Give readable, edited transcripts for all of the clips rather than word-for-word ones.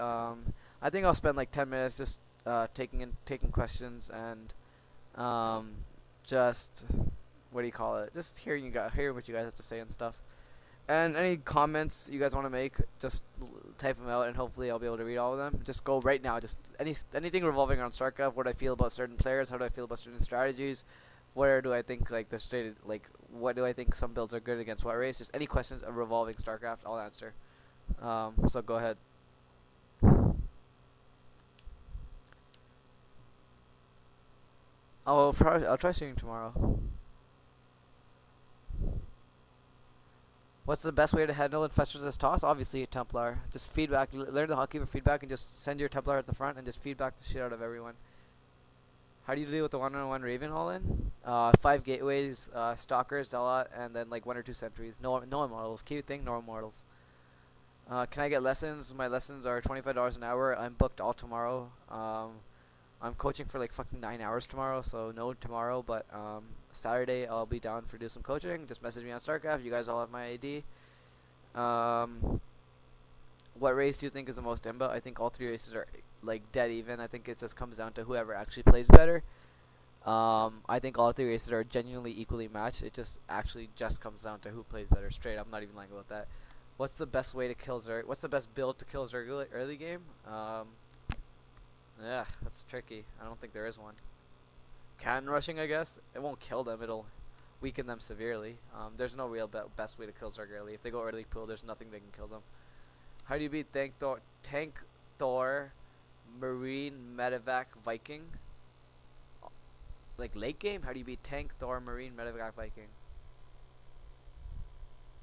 I think I'll spend like 10 minutes just taking questions and um, just what do you call it? Just hearing what you guys have to say and stuff. And any comments you guys want to make, just type them out, and hopefully I'll be able to read all of them. Just go right now. Just anything revolving around StarCraft. What I feel about certain players. How do I feel about certain strategies? Where do I think like the stated like what do I think some builds are good against what race? Just any questions revolving StarCraft, I'll answer. So go ahead. I'll try streaming tomorrow. What's the best way to handle infestors as toss? Obviously, a Templar. Just feedback. Learn the hotkey for feedback and just send your Templar at the front and just feedback the shit out of everyone. How do you deal with the one-on-one Raven all in? 5 gateways, Stalker, Zealot, and then like 1 or 2 sentries. No immortals. Key thing, no immortals. Can I get lessons? My lessons are $25 an hour. I'm booked all tomorrow. I'm coaching for like fucking 9 hours tomorrow, so no tomorrow, but Saturday I'll be down for do some coaching. Just message me on StarCraft. You guys all have my ID. What race do you think is the most imba? I think all 3 races are like dead even. I think it just comes down to whoever actually plays better. I think all 3 races are genuinely equally matched. It just actually just comes down to who plays better. Straight, I'm not even lying about that. What's the best way to kill Zerg? What's the best build to kill Zerg early game? Yeah, that's tricky. I don't think there is one. Cannon rushing, I guess. It won't kill them. It'll weaken them severely. There's no real best way to kill Zerg early. If they go early pool, there's nothing they can kill them. How do you beat Tank Thor, Marine, Medevac, Viking? Like late game? How do you beat Tank Thor, Marine, Medevac, Viking?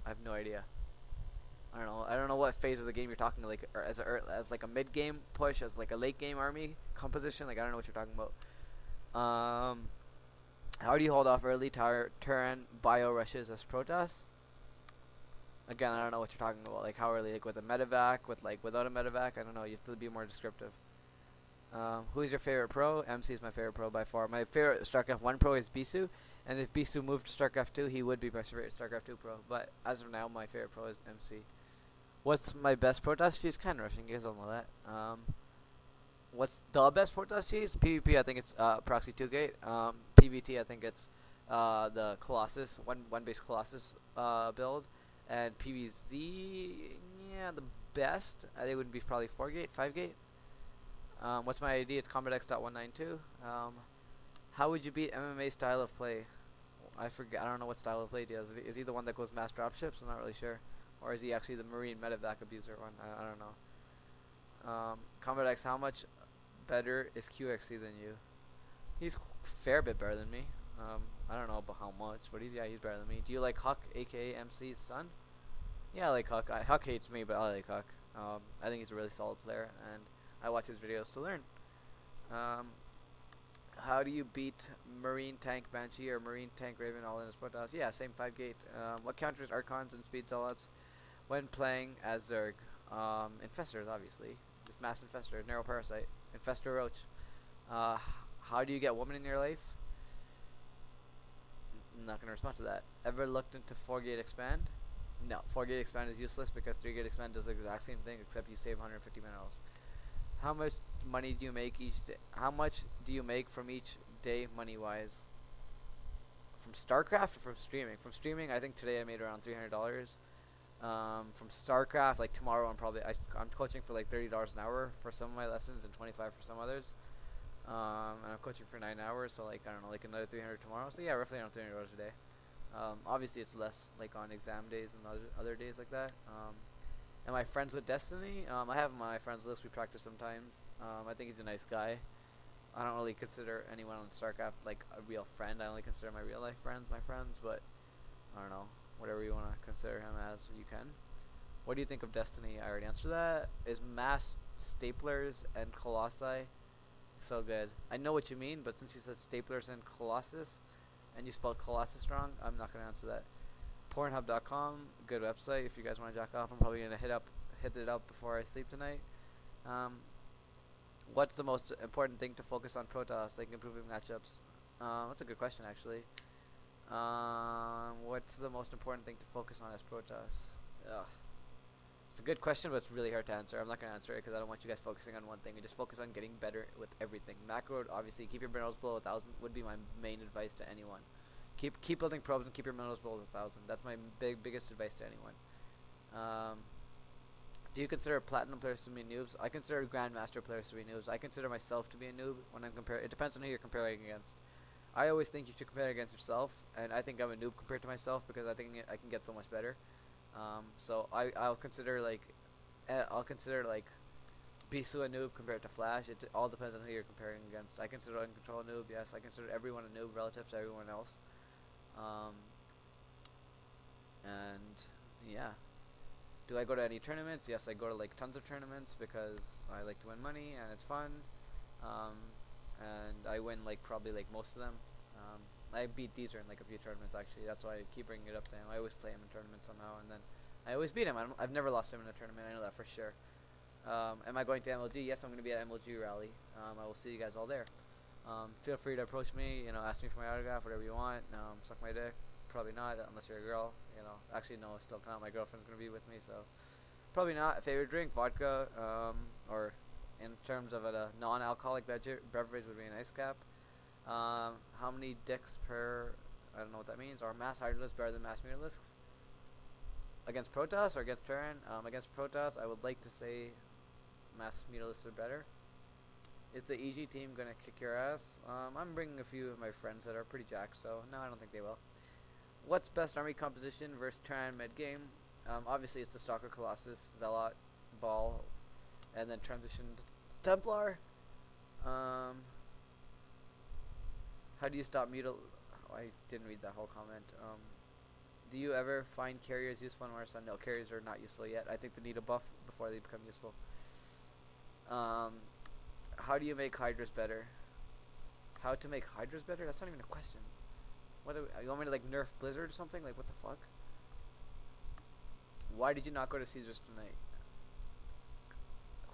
I have no idea. I don't know. I don't know what phase of the game you're talking like, or as like a mid game push, as like a late game army composition. Like I don't know what you're talking about. How do you hold off early Terran bio rushes as Protoss? Again, I don't know what you're talking about. Like how early, like with a medevac, with like without a medevac. I don't know. You have to be more descriptive. Who is your favorite pro? MC is my favorite pro by far. My favorite StarCraft 1 pro is Bisu, and if Bisu moved to StarCraft 2, he would be my favorite StarCraft 2 pro. But as of now, my favorite pro is MC. What's my best Protoss cheese? Cannon rushing. You guys all know that. What's the best Protoss cheese? PvP, I think it's Proxy 2 Gate. PvT, I think it's the Colossus, one base Colossus build. And PvZ, yeah, the best. I think it would be probably 4 Gate, 5 Gate. What's my ID? It's CombatEX.192. How would you beat MMA style of play? I forget. I don't know what style of play he does. Is he the one that goes mass dropships? I'm not really sure. Or is he actually the Marine Medevac abuser one? I don't know. CombatEX, how much better is QXC than you? He's a fair bit better than me. I don't know about how much, but he's better than me. Do you like Huck, aka MC's son? Yeah, I like Huck. Huck hates me, but I like Huck. I think he's a really solid player, and I watch his videos to learn. How do you beat Marine Tank Banshee or Marine Tank Raven all in his Protoss? Yeah, same 5 gate. What counters Archons and Speed Zealots when playing as Zerg? Infestors, obviously. This mass infestor, Narrow Parasite, Infestor Roach. How do you get woman in your life? I'm not going to respond to that. Ever looked into 4 gate expand? No, 4 gate expand is useless because 3 gate expand does the exact same thing except you save 150 minerals. How much money do you make each day? How much do you make from each day money-wise? From StarCraft or from streaming? From streaming, I think today I made around $300. From StarCraft, like tomorrow, I'm coaching for like $30 an hour for some of my lessons and 25 for some others. And I'm coaching for 9 hours, so like I don't know, like another 300 tomorrow. So yeah, roughly around $300 a day. Obviously, it's less like on exam days and other days like that. Am I friends with Destiny? I have him on my friends list. We practice sometimes. I think he's a nice guy. I don't really consider anyone on StarCraft like a real friend. I only consider my real life friends my friends, but I don't know. Whatever you want to consider him as, you can. What do you think of Destiny? I already answered that. Is mass staplers and colossi so good? I know what you mean, but since you said staplers and colossus, and you spelled colossus wrong, I'm not going to answer that. Pornhub.com, good website if you guys want to jack off. I'm probably going to hit it up before I sleep tonight. What's the most important thing to focus on Protoss, like improving matchups? That's a good question, actually. What's the most important thing to focus on as Protoss? Ugh. It's a good question, but it's really hard to answer. I'm not gonna answer it because I don't want you guys focusing on one thing. You just focus on getting better with everything. Macro, obviously, keep your minerals below 1,000 would be my main advice to anyone. Keep building probes and keep your minerals below 1,000. That's my biggest advice to anyone. Do you consider platinum players to be noobs? I consider grandmaster players to be noobs. I consider myself to be a noob when I'm comparing. It depends on who you're comparing against. I always think you should compare against yourself, and I think I'm a noob compared to myself because I think I can get so much better. So I'll consider like Bisu a noob compared to Flash. It all depends on who you're comparing against. I consider Uncontrol a noob. Yes, I consider everyone a noob relative to everyone else. And yeah. Do I go to any tournaments? Yes, I go to like tons of tournaments because I like to win money and it's fun. And I win like probably like most of them. I beat Deezer in like a few tournaments actually. That's why I keep bringing it up to him. I always play him in tournaments somehow, and then I always beat him. I've never lost him in a tournament. I know that for sure. Am I going to MLG? Yes, I'm going to be at MLG rally. I will see you guys all there. Feel free to approach me. You know, ask me for my autograph, whatever you want. Suck my dick. Probably not, unless you're a girl. You know, actually no, still not. My girlfriend's going to be with me, so probably not. Favorite drink? Vodka. Or in terms of a non-alcoholic beverage would be an ice cap. How many dicks per? I don't know what that means. Are mass Hydralisks better than mass Mutalisks? Against Protoss or against Terran? Against Protoss, I would like to say mass Mutalisks are better. Is the EG team gonna kick your ass? I'm bringing a few of my friends that are pretty jacked, so no, I don't think they will. What's best army composition versus Terran mid game? Obviously, it's the Stalker, Colossus, Zealot, Ball, and then transitioned Templar. How do you stop mutil? Oh, I didn't read that whole comment. Do you ever find carriers useful in Warstar? No, carriers are not useful yet. I think they need a buff before they become useful. How do you make Hydras better? How to make Hydras better? That's not even a question. What you want me to like nerf Blizzard or something? Like what the fuck? Why did you not go to Caesars tonight?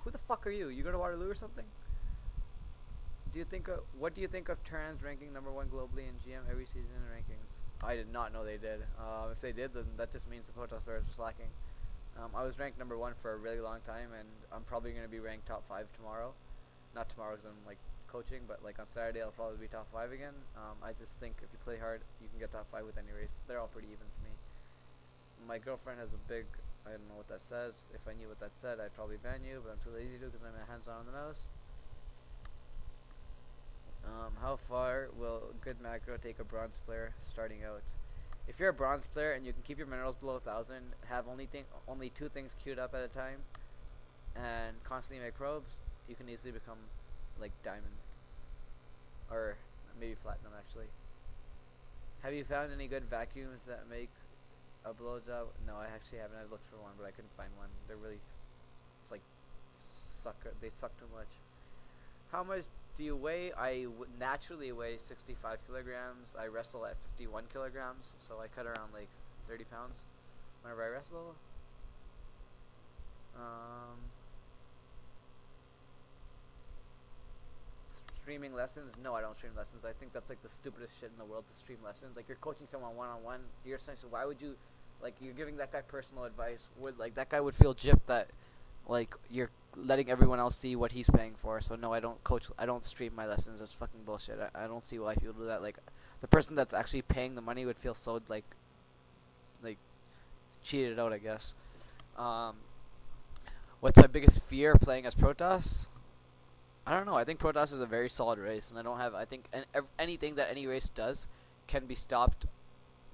Who the fuck are you? You go to Waterloo or something? What do you think of Terrans ranking #1 globally in GM every season in rankings? I did not know they did. If they did, then that just means the Protoss players are slacking. I was ranked #1 for a really long time, and I'm probably going to be ranked top 5 tomorrow. Not tomorrow because I'm like coaching, but like on Saturday I'll probably be top 5 again. I just think if you play hard, you can get top 5 with any race. They're all pretty even for me. My girlfriend has a big, I don't know what that says. If I knew what that said, I'd probably ban you, but I'm too lazy to because I'm hands-on on the mouse. How far will good macro take a bronze player starting out? If you're a bronze player and you can keep your minerals below 1,000, have only 2 things queued up at a time, and constantly make probes, you can easily become like diamond, or maybe platinum actually. Have you found any good vacuums that make a blowjob? No, I actually haven't. I've looked for one, but I couldn't find one. They're really like they suck too much. How much do you weigh? I naturally weigh 65 kilograms. I wrestle at 51 kilograms, so I cut around like 30 pounds whenever I wrestle. Streaming lessons? No, I don't stream lessons. I think that's like the stupidest shit in the world to stream lessons. Like you're coaching someone one-on-one. You're essentially, why would you, like you're giving that guy personal advice? Would like that guy would feel gypped that like you're letting everyone else see what he's paying for. So no, I don't stream my lessons. That's fucking bullshit. I don't see why people do that. Like the person that's actually paying the money would feel so like cheated out, I guess. What's my biggest fear playing as Protoss? I don't know. I think Protoss is a very solid race, and I think anything that any race does can be stopped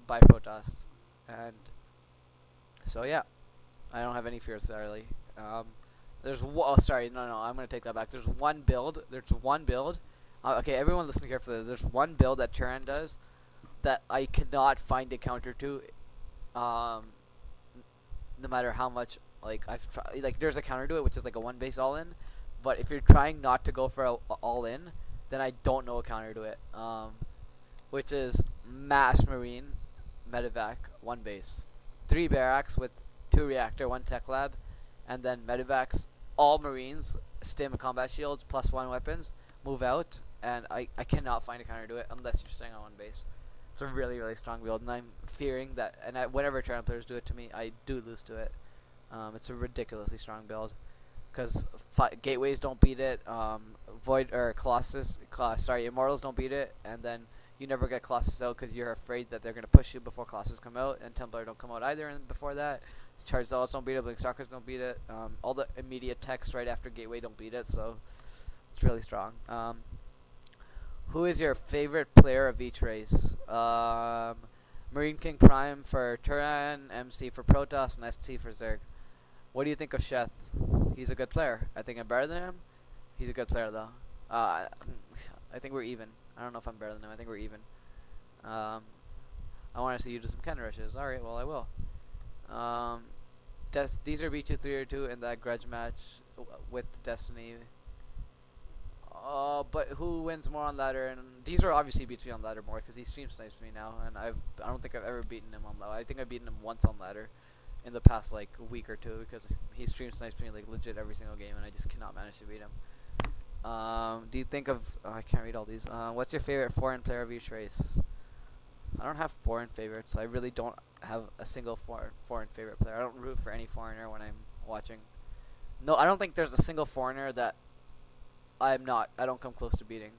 by Protoss, and so yeah, I don't have any fears there really. Sorry, no, I'm gonna take that back. There's one build. Okay, everyone listen carefully. There's one build that Terran does that I cannot find a counter to. No matter how much I've tried, there's a counter to it, which is like a 1 base all in. But if you're trying not to go for a all in, then I don't know a counter to it. Which is mass marine, medevac, 1 base, 3 barracks with 2 reactor, 1 tech lab, and then medevacs, all marines, stim and combat shields, +1 weapons, move out, and I cannot find a counter to it unless you're staying on 1 base. It's a really, really strong build, and I'm fearing that, and whenever Terran players do it to me, I do lose to it. It's a ridiculously strong build because gateways don't beat it. Void or Immortals don't beat it, and then you never get Colossus out because you're afraid that they're gonna push you before Colossus come out, and Templar don't come out either. And before that, Charge Zealots don't beat it, Blink Stalkers don't beat it. All the immediate techs right after Gateway don't beat it, so it's really strong. Who is your favorite player of each race? Marine King Prime for Turan, MC for Protoss, and ST for Zerg. What do you think of Sheth? He's a good player. I think I'm better than him. He's a good player though. I think we're even. I don't know if I'm better than him. I think we're even. I want to see you do some counter rushes. Alright, well I will. These are B2-3-2 in that grudge match with Destiny. But who wins more on ladder? And these are obviously B2 on ladder more because he stream snipes me now, and I don't think I've ever beaten him on ladder. I think I've beaten him once on ladder in the past like week or two because he stream snipes me like legit every single game, and I just cannot manage to beat him. Do you think of? Oh, I can't read all these. What's your favorite foreign player of each race? I don't have foreign favorites. I really don't have a single foreign favorite player. I don't root for any foreigner when I'm watching. No, I don't think there's a single foreigner that I don't come close to beating.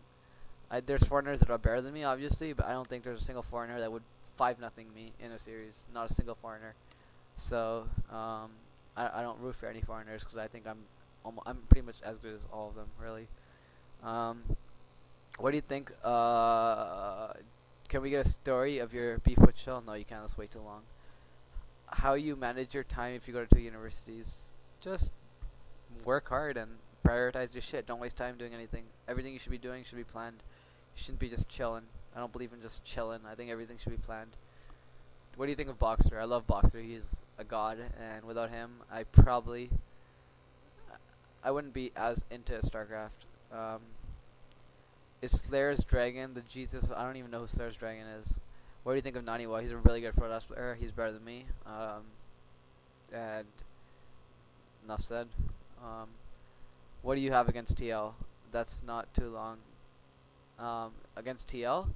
There's foreigners that are better than me, obviously, but I don't think there's a single foreigner that would 5-0 me in a series. Not a single foreigner. So I don't root for any foreigners because I think I'm pretty much as good as all of them, really. What do you think? Can we get a story of your B-foot shell? No, you can't. Let's wait too long. How you manage your time if you go to 2 universities? Just work hard and prioritize your shit. Don't waste time doing anything. Everything you should be doing should be planned. You shouldn't be just chilling. I don't believe in just chilling. I think everything should be planned. What do you think of Boxer? I love Boxer. He's a god, and without him, I wouldn't be as into StarCraft. Is Slayer's Dragon the Jesus? I don't even know who Slayer's Dragon is. What do you think of Naniwa? He's a really good Protoss player. He's better than me. And enough said. What do you have against TL? That's not too long. Against TL,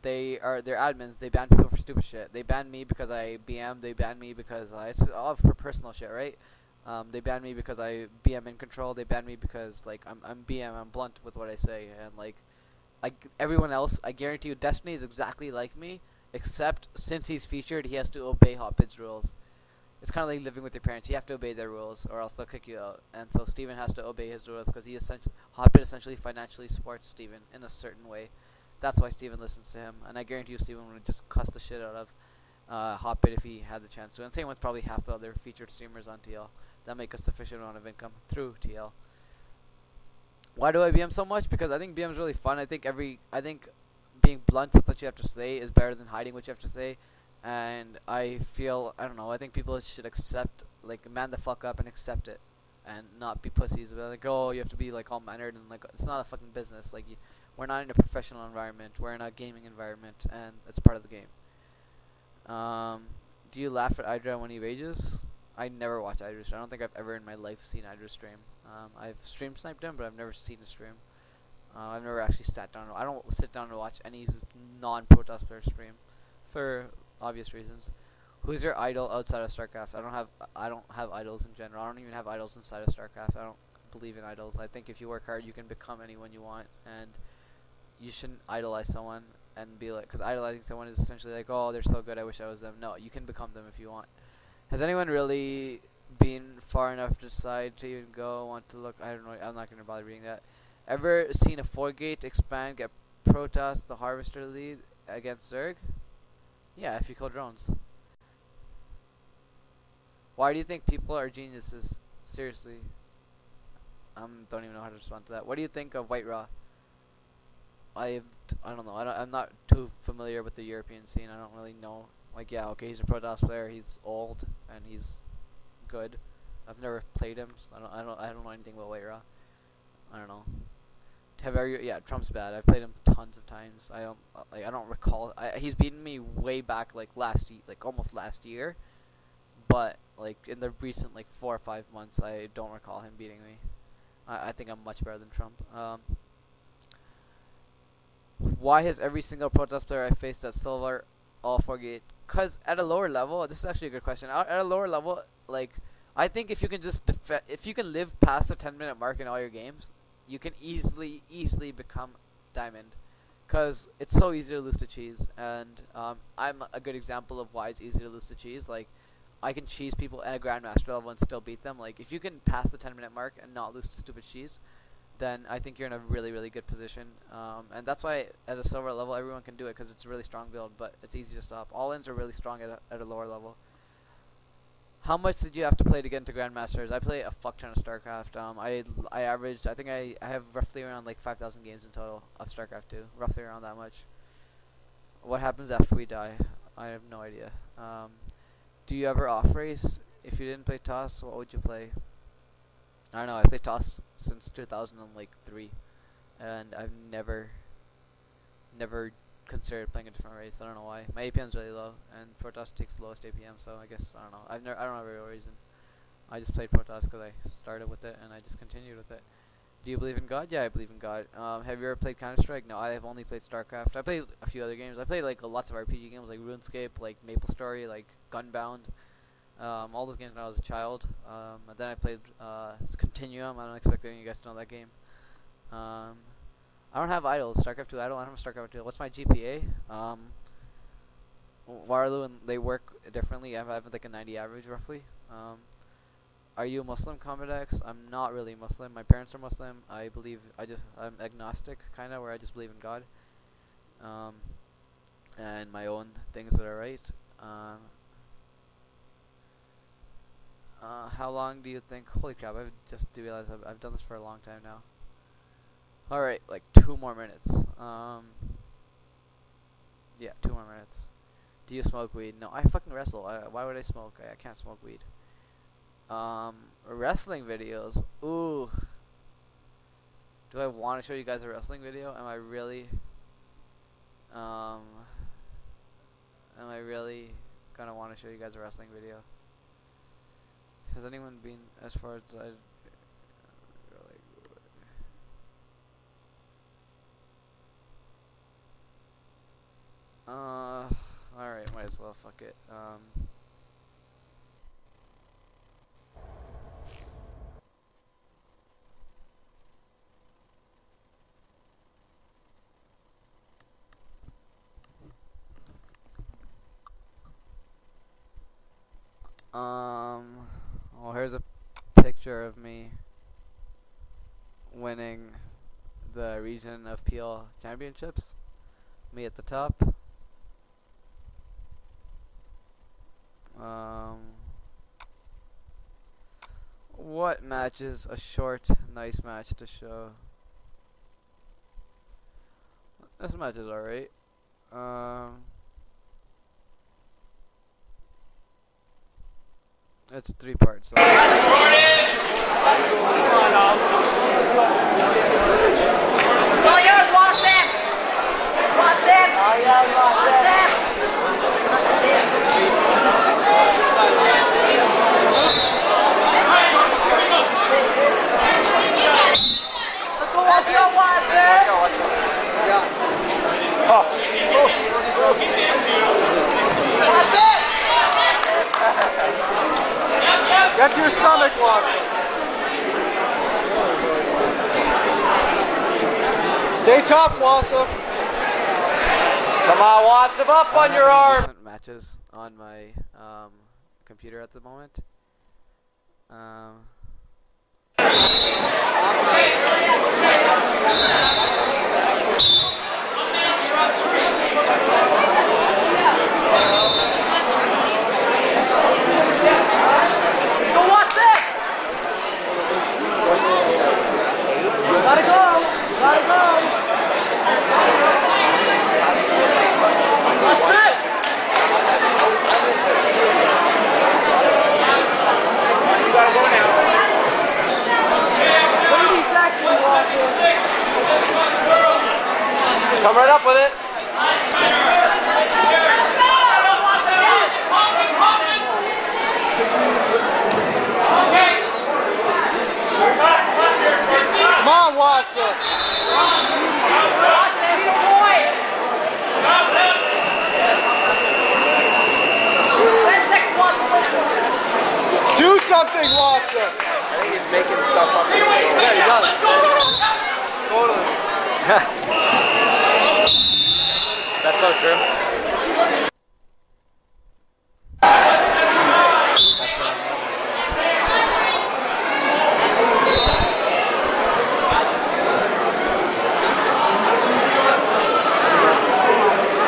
they're admins. They ban people for stupid shit. They banned me because I BM. They banned me because it's all for personal shit, right? They banned me because I BM in control. They banned me because like I'm BM. I'm blunt with what I say, and like everyone else, I guarantee you, Destiny is exactly like me, except since he's featured, he has to obey Hotbit's rules. It's kind of like living with your parents. You have to obey their rules, or else they'll kick you out. And so Steven has to obey his rules because Hotbit essentially financially supports Steven in a certain way. That's why Steven listens to him, and I guarantee you, Steven would just cuss the shit out of Hotbit if he had the chance to. And same with probably half the other featured streamers on TL that make a sufficient amount of income through TL. Why do I BM so much? Because I think BM is really fun. I think being blunt with what you have to say is better than hiding what you have to say. And I don't know, I think people should accept, like, man the fuck up and accept it. And not be pussies about like, oh, you have to be, like, all mannered. And, like, it's not a fucking business. Like, we're not in a professional environment. We're in a gaming environment. And it's part of the game. Do you laugh at Idra when he rages? I never watch Idra stream. I don't think I've ever in my life seen Idra stream. I've stream sniped him, but I've never seen a stream. I've never actually sat down. I don't sit down and watch any non-Protoss player stream, for obvious reasons. Who's your idol outside of StarCraft? I don't have idols in general. I don't even have idols inside of StarCraft. I don't believe in idols. I think if you work hard, you can become anyone you want, and you shouldn't idolize someone and be like, because idolizing someone is essentially like, oh, they're so good, I wish I was them. No, you can become them if you want. Has anyone really been far enough to decide to even go, want to look? I don't know. I'm not going to bother reading that. Ever seen a 4-gate expand, get Protoss the Harvester lead against Zerg? Yeah, if you kill drones. Why do you think people are geniuses? Seriously. Don't even know how to respond to that. What do you think of White Raw? I don't know. I'm not too familiar with the European scene. I don't really know. Like, yeah, okay, he's a Protoss player. He's old and he's good. I've never played him, so I don't know anything about White Raw. I don't know. Yeah, Trump's bad. I've played him tons of times. I don't recall. He's beaten me way back, like almost last year. But like in the recent 4 or 5 months, I don't recall him beating me. I think I'm much better than Trump. Why has every single Protoss player I faced at Silver all 4-gate? Cause at a lower level, this is actually a good question. At a lower level, like, I think if you can just if you can live past the 10-minute mark in all your games, you can easily become diamond, because it's so easy to lose to cheese. And I'm a good example of why it's easy to lose to cheese. Like, I can cheese people at a grandmaster level and still beat them. Like, if you can pass the 10-minute mark and not lose to stupid cheese, then I think you're in a really good position. And that's why at a silver level everyone can do it, because it's a really strong build, but it's easy to stop. All-ins are really strong at a lower level. How much did you have to play to get into grandmasters? I play a fuck ton of StarCraft. I averaged, I think I have roughly around like 5,000 games in total of StarCraft 2, roughly around that much. What happens after we die? I have no idea. Do you ever off race? If you didn't play TOS, what would you play? I don't know. I played TOS since 2003, and I've never considered playing a different race. I don't know why. My APM's really low, and Protoss takes the lowest APM, so I guess I don't know. I don't have a real reason. I just played Protoss because I started with it and I just continued with it. Do you believe in God? Yeah, I believe in God. Have you ever played Counter-Strike? No, I have only played StarCraft. I played a few other games. I played like lots of RPG games like RuneScape, like MapleStory, like Gunbound. All those games when I was a child. And then I played Continuum. I don't expect any of you guys to know that game. I don't have idols. StarCraft 2 idol. I don't have StarCraft 2. What's my GPA? Waterloo and they work differently. I have like a 90 average roughly. Are you a Muslim, CombatEX? I'm not really Muslim. My parents are Muslim. I'm agnostic, kind of, where I just believe in God. And my own things that are right. How long do you think? Holy crap! I just realized I've done this for a long time now. All right, like 2 more minutes. Yeah, 2 more minutes. Do you smoke weed? No, I fucking wrestle. Why would I smoke? I can't smoke weed. Wrestling videos. Ooh. Do I want to show you guys a wrestling video? Am I really gonna want to show you guys a wrestling video? Has anyone been as far as I? Alright, might as well, fuck it. Well, here's a picture of me winning the region of PL championships. Me at the top. What matches? A short, nice match to show. This match is alright. It's 3 parts. So. Get to your stomach, Watson. Stay top, Watson. Come on, Watson, up on your arm. Recent matches on my computer at the moment. Come right up with it. Come on, Watson. Do something, Watson! I think he's making stuff up. Yeah, he does. Totally. That's so true.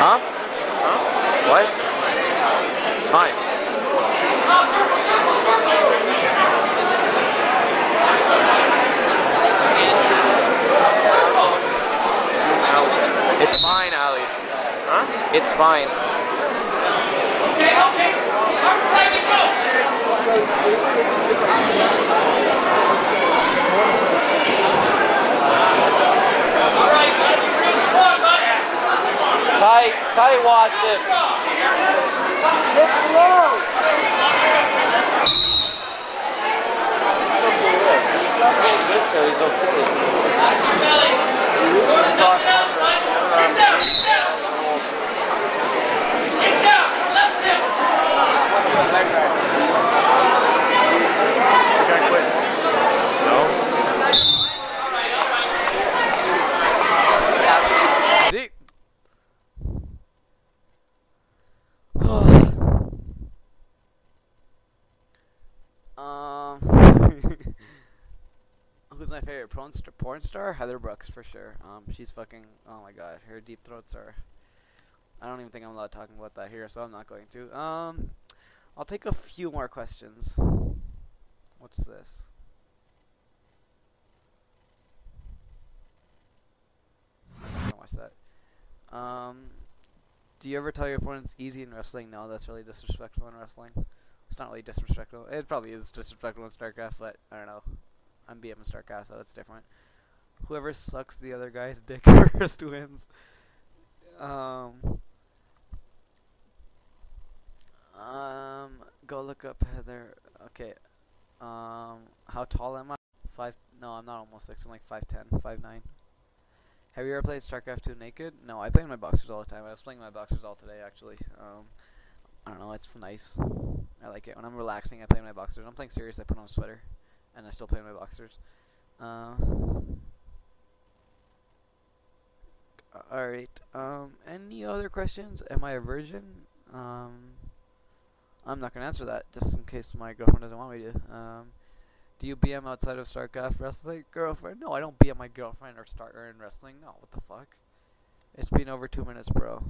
Huh? What? It's fine. It's fine, Ali. Huh? It's fine. Okay. Tight, Wasif. Lift low. This so he's okay. Who's my favorite porn star? Heather Brooks for sure. She's fucking. Oh my god, her deep throats are. I don't even think I'm allowed talking about that here, so I'm not going to. I'll take a few more questions. What's this? Don't watch that. Do you ever tell your opponents easy in wrestling? No, that's really disrespectful in wrestling. It's not really disrespectful. It probably is disrespectful in StarCraft, but I don't know. I'm BM in StarCraft, so it's different. Whoever sucks the other guy's dick first wins. Go look up Heather. Okay. How tall am I? 5. No, I'm not almost 6. I'm like 5'10", 5'9". Have you ever played StarCraft 2 naked? No, I play in my boxers all the time. I was playing my boxers all today, actually. I don't know, it's nice. I like it. When I'm relaxing, I play in my boxers. When I'm playing serious, I put on a sweater. And I still play in my boxers. Alright. Any other questions? Am I a virgin? I'm not going to answer that, just in case my girlfriend doesn't want me to. Do you BM outside of StarCraft wrestling? Girlfriend? No, I don't BM my girlfriend or in wrestling. No, what the fuck? It's been over 2 minutes, bro.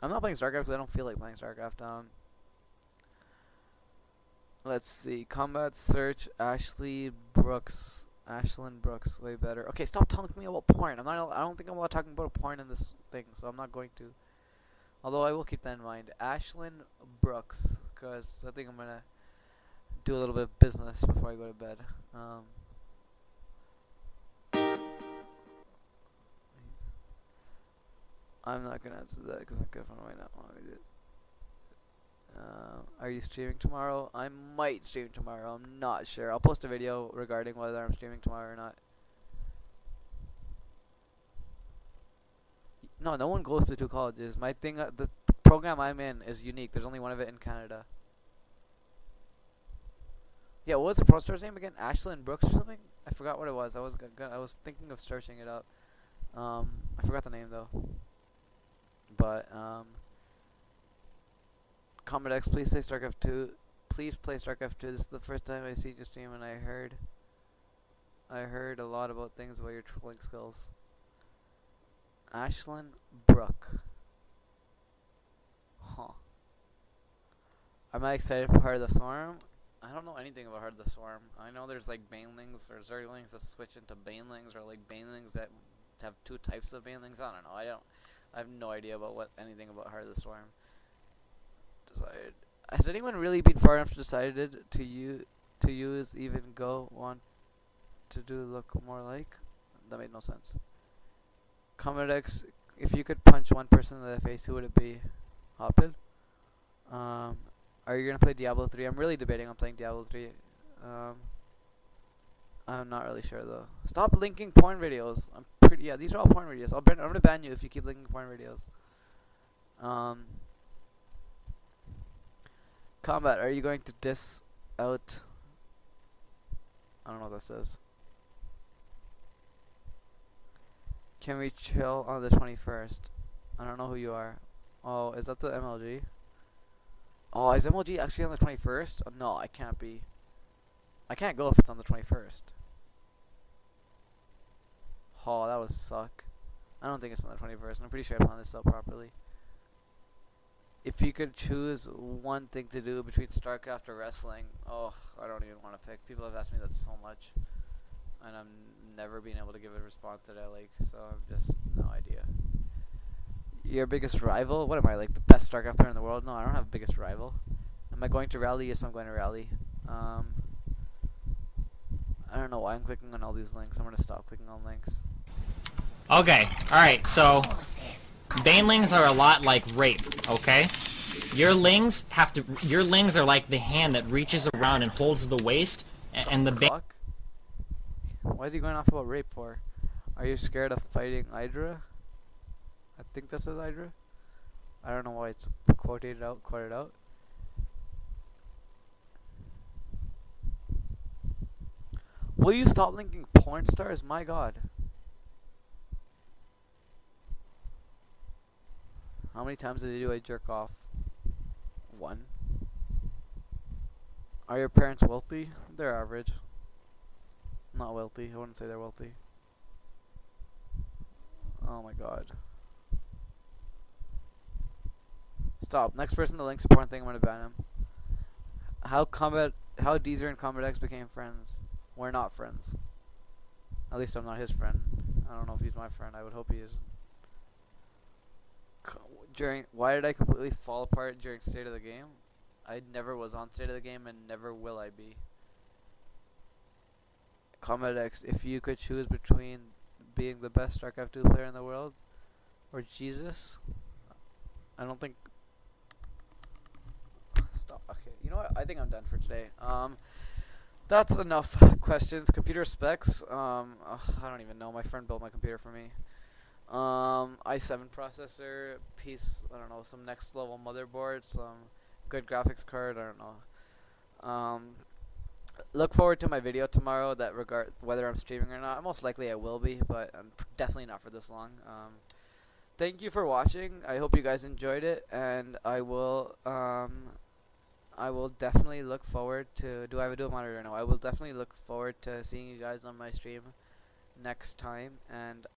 I'm not playing StarCraft because I don't feel like playing StarCraft. Let's see. Combat search Ashlyn Brooks, way better. Okay, stop telling me about porn. I don't think I'm allowed talking about porn in this thing, so I'm not going to. Although I will keep that in mind. Ashlyn Brooks, because I think I'm gonna do a little bit of business before I go to bed. I'm not gonna answer that because I'm gonna find out what I did. Are you streaming tomorrow? I might stream tomorrow. I'm not sure. I'll post a video regarding whether I'm streaming tomorrow or not. No one goes to 2 colleges. My thing, the program I'm in is unique. There's only one of it in Canada. Yeah, what was the pro star's name again? Ashlyn Brooks or something? I forgot what it was. I was thinking of searching it up. I forgot the name though. But CombatEX, please play StarCraft 2. Please play StarCraft 2. This is the first time I've seen you stream, and I heard a lot about things about your trolling skills. Ashlyn Brook. Huh. Am I excited for Heart of the Swarm? I don't know anything about Heart of the Swarm. I know there's like banelings or zerglings that switch into banelings, or like banelings that have 2 types of banelings. I don't know. I have no idea about anything about Heart of the Swarm. Has anyone really been far enough to decided to use even go want to do look more like? That made no sense. CombatEX, if you could punch one person in the face, who would it be? Hoppid? Are you gonna play Diablo 3? I'm really debating on playing Diablo 3. I'm not really sure though. Stop linking porn videos. Yeah, these are all porn videos. I'm gonna ban you if you keep linking porn videos. Combat, are you going to diss out I don't know what this is. Can we chill on the 21st? I don't know who you are. Oh, is that the MLG? Oh, is MLG actually on the 21st? Oh, no, I can't be. I can't go if it's on the 21st. Oh, that would suck. I don't think it's on the 21st. I'm pretty sure I planned this out properly. If you could choose one thing to do between StarCraft or wrestling, oh, I don't even want to pick. People have asked me that so much, and I'm never being able to give a response that I like, so I've just no idea. Your biggest rival? What am I, like the best StarCraft player in the world? No, I don't have a biggest rival. Am I going to rally? Yes, I'm going to rally. I don't know why I'm clicking on all these links. I'm going to stop clicking on links. Okay, alright, so banelings are a lot like rape, okay? Your lings are like the hand that reaches around and holds the waist, and the fuck? Why is he going off about rape for? Are you scared of fighting Hydra? I think this is Hydra. I don't know why it's quoted out. Will you stop linking porn stars? My god. How many times do I jerk off? 1. Are your parents wealthy? They're average. Not wealthy. I wouldn't say they're wealthy. Oh my god. Stop. Next person that links a porn thing, I'm gonna ban him. How Deezer and CombatEX became friends. We're not friends. At least I'm not his friend. I don't know if he's my friend. I would hope he is. Why did I completely fall apart during State of the Game? I never was on State of the Game and never will I be. CombatEX, if you could choose between being the best StarCraft 2 player in the world or Jesus, I don't think. Stop. Okay, you know what? I think I'm done for today. That's enough questions. Computer specs. I don't even know. My friend built my computer for me. i7 processor, I don't know, some next level motherboard, some good graphics card, I don't know. Look forward to my video tomorrow that regard whether I'm streaming or not. Most likely I will be, but I'm definitely not for this long. Thank you for watching. I hope you guys enjoyed it, and I will definitely look forward to, do I have a dual monitor? No, I will definitely look forward to seeing you guys on my stream next time, and